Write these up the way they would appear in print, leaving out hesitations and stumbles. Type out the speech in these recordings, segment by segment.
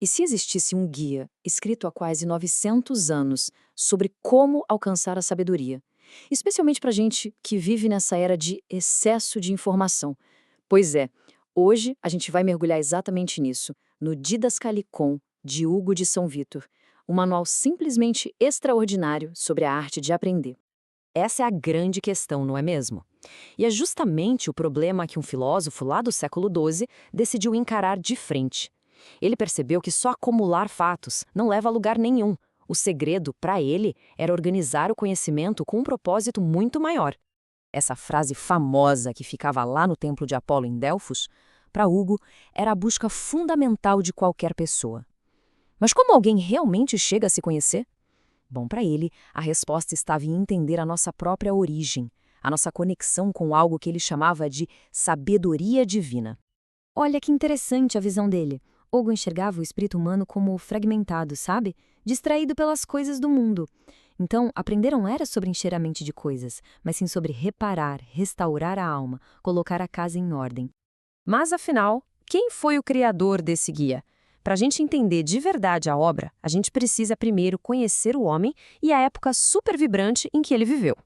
E se existisse um guia, escrito há quase 900 anos, sobre como alcançar a sabedoria? Especialmente para gente que vive nessa era de excesso de informação. Pois é, hoje a gente vai mergulhar exatamente nisso, no Didascalicon, de Hugo de São Vítor, um manual simplesmente extraordinário sobre a arte de aprender. Essa é a grande questão, não é mesmo? E é justamente o problema que um filósofo lá do século XII decidiu encarar de frente. Ele percebeu que só acumular fatos não leva a lugar nenhum. O segredo, para ele, era organizar o conhecimento com um propósito muito maior. Essa frase famosa que ficava lá no templo de Apolo em Delfos, para Hugo, era a busca fundamental de qualquer pessoa. Mas como alguém realmente chega a se conhecer? Bom, para ele, a resposta estava em entender a nossa própria origem, a nossa conexão com algo que ele chamava de sabedoria divina. Olha que interessante a visão dele. Hugo enxergava o espírito humano como fragmentado, sabe? Distraído pelas coisas do mundo. Então, aprender não era sobre encher a mente de coisas, mas sim sobre reparar, restaurar a alma, colocar a casa em ordem. Mas, afinal, quem foi o criador desse guia? Para a gente entender de verdade a obra, a gente precisa primeiro conhecer o homem e a época super vibrante em que ele viveu.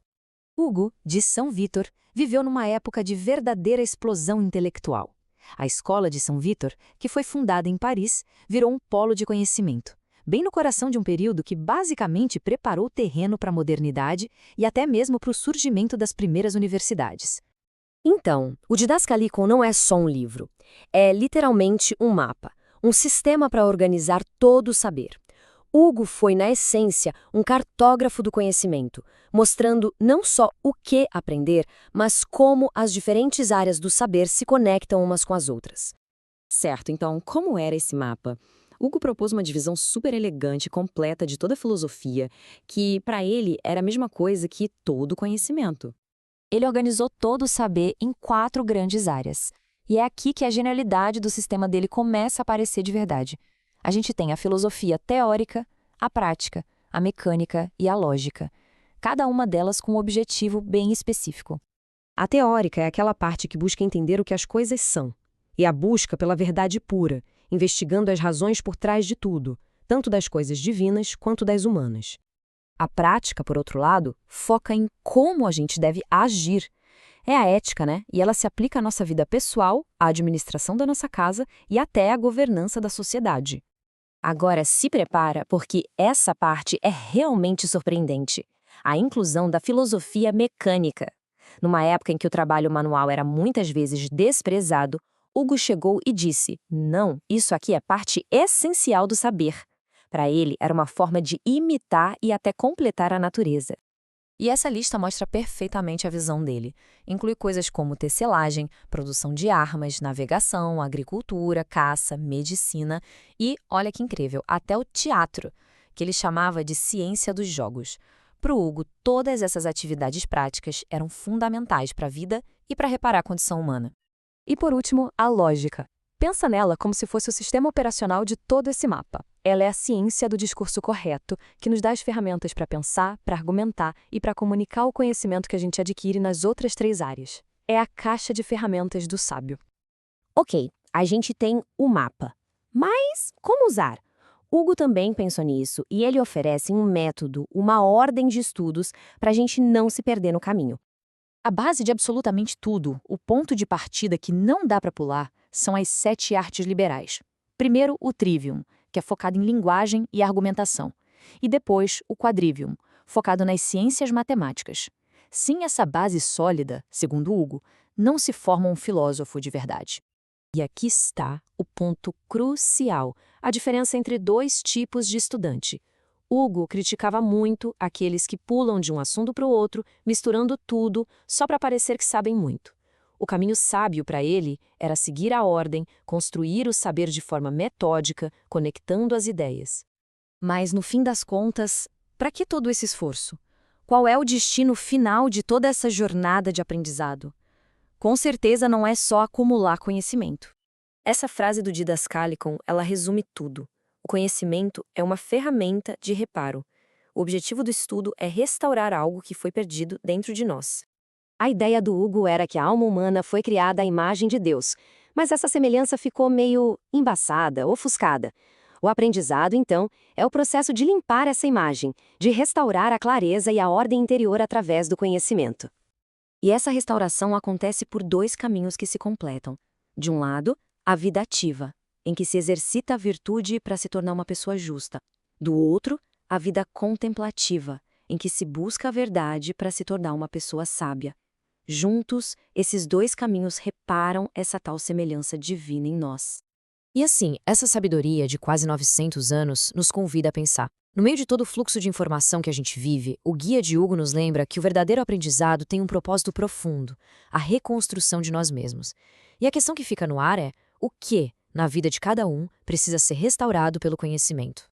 Hugo, de São Vítor, viveu numa época de verdadeira explosão intelectual. A escola de São Vítor, que foi fundada em Paris, virou um polo de conhecimento, bem no coração de um período que basicamente preparou o terreno para a modernidade e até mesmo para o surgimento das primeiras universidades. Então, o Didascalicon não é só um livro, é literalmente um mapa, um sistema para organizar todo o saber. Hugo foi, na essência, um cartógrafo do conhecimento, mostrando não só o que aprender, mas como as diferentes áreas do saber se conectam umas com as outras. Certo, então, como era esse mapa? Hugo propôs uma divisão super elegante e completa de toda a filosofia, que, para ele, era a mesma coisa que todo conhecimento. Ele organizou todo o saber em 4 grandes áreas. E é aqui que a genialidade do sistema dele começa a aparecer de verdade. A gente tem a filosofia teórica, a prática, a mecânica e a lógica. Cada uma delas com um objetivo bem específico. A teórica é aquela parte que busca entender o que as coisas são. E a busca pela verdade pura, investigando as razões por trás de tudo, tanto das coisas divinas quanto das humanas. A prática, por outro lado, foca em como a gente deve agir. É a ética, né? E ela se aplica à nossa vida pessoal, à administração da nossa casa e até à governança da sociedade. Agora se prepara, porque essa parte é realmente surpreendente. A inclusão da filosofia mecânica. Numa época em que o trabalho manual era muitas vezes desprezado, Hugo chegou e disse: não, isso aqui é parte essencial do saber. Para ele, era uma forma de imitar e até completar a natureza. E essa lista mostra perfeitamente a visão dele. Inclui coisas como tecelagem, produção de armas, navegação, agricultura, caça, medicina e, olha que incrível, até o teatro, que ele chamava de ciência dos jogos. Para o Hugo, todas essas atividades práticas eram fundamentais para a vida e para reparar a condição humana. E por último, a lógica. Pensa nela como se fosse o sistema operacional de todo esse mapa. Ela é a ciência do discurso correto, que nos dá as ferramentas para pensar, para argumentar e para comunicar o conhecimento que a gente adquire nas outras 3 áreas. É a caixa de ferramentas do sábio. Ok, a gente tem o mapa. Mas como usar? Hugo também pensou nisso e ele oferece um método, uma ordem de estudos para a gente não se perder no caminho. A base de absolutamente tudo, o ponto de partida que não dá para pular, são as 7 artes liberais. Primeiro, o trivium, que é focado em linguagem e argumentação. E depois, o quadrivium, focado nas ciências matemáticas. Sem essa base sólida, segundo Hugo, não se forma um filósofo de verdade. E aqui está o ponto crucial, a diferença entre 2 tipos de estudante. Hugo criticava muito aqueles que pulam de um assunto para o outro, misturando tudo, só para parecer que sabem muito. O caminho sábio para ele era seguir a ordem, construir o saber de forma metódica, conectando as ideias. Mas, no fim das contas, para que todo esse esforço? Qual é o destino final de toda essa jornada de aprendizado? Com certeza não é só acumular conhecimento. Essa frase do Didascalicon, ela resume tudo. O conhecimento é uma ferramenta de reparo. O objetivo do estudo é restaurar algo que foi perdido dentro de nós. A ideia do Hugo era que a alma humana foi criada à imagem de Deus, mas essa semelhança ficou meio embaçada, ofuscada. O aprendizado, então, é o processo de limpar essa imagem, de restaurar a clareza e a ordem interior através do conhecimento. E essa restauração acontece por dois caminhos que se completam. De um lado, a vida ativa, em que se exercita a virtude para se tornar uma pessoa justa. Do outro, a vida contemplativa, em que se busca a verdade para se tornar uma pessoa sábia. Juntos, esses dois caminhos reparam essa tal semelhança divina em nós. E assim, essa sabedoria de quase 900 anos nos convida a pensar. No meio de todo o fluxo de informação que a gente vive, o Guia de Hugo nos lembra que o verdadeiro aprendizado tem um propósito profundo, a reconstrução de nós mesmos. E a questão que fica no ar é: o que, na vida de cada um, precisa ser restaurado pelo conhecimento?